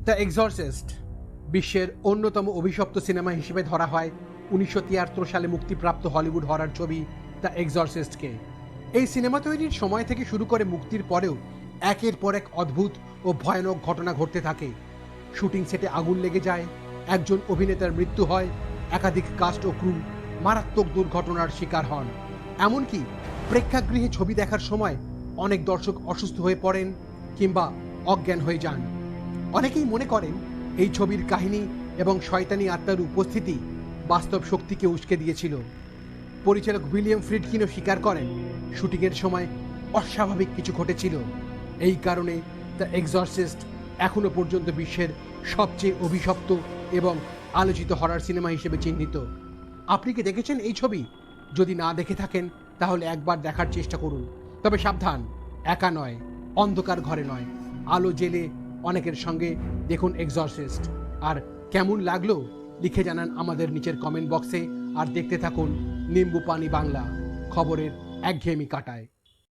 The exorcist বিশ্বের অন্যতম অভিশপ্ত সিনেমা হিসেবে ধরা হয় 1973 সালে মুক্তিপ্রাপ্ত হলিউড হরার ছবি দ্য এক্সরসিস্টকে। এই সিনেমা তৈরির সময় থেকে শুরু করে মুক্তির পরেও একের পর এক অদ্ভুত ও ভয়ানক ঘটনা ঘটতে থাকে। শুটিং সেটে আগুন লেগে যায়, একজন অভিনেতার মৃত্যু হয়, একাধিক কাস্ট ও ক্রু মারাত্মক দুর্ঘটনার শিকার হন। এমনকি প্রেক্ষাগৃহে ছবি দেখার সময় অনেক দর্শক অসুস্থ হয়ে পড়েন কিংবা অজ্ঞান হয়ে যান। অনেকেই মনে করেন এই ছবির কাহিনী এবং শয়তানি আত্মার উপস্থিতি বাস্তব শক্তিকে উস্কে দিয়েছিল। পরিচালক উইলিয়াম ফ্রিডকিনও স্বীকার করেন শুটিংয়ের সময় অস্বাভাবিক কিছু ঘটেছিল। এই কারণে দ্য এক্সরসিস্ট এখনো পর্যন্ত বিশ্বের সবচেয়ে অভিশপ্ত এবং আলোচিত হরর সিনেমা হিসেবে চিহ্নিত। আপনি কি দেখেছেন এই ছবি? যদি না দেখে থাকেন তাহলে একবার দেখার চেষ্টা করুন। তবে সাবধান, একা নয়, অন্ধকার ঘরে নয়, আলো জেলে অনেকের সঙ্গে দেখুন এক্সরসিস্ট। আর কেমন লাগলো লিখে জানান আমাদের নিচের কমেন্ট বক্সে। আর দেখতে থাকুন নিম্বু পানি বাংলা, খবরের একঘেয়েমি কাটায়।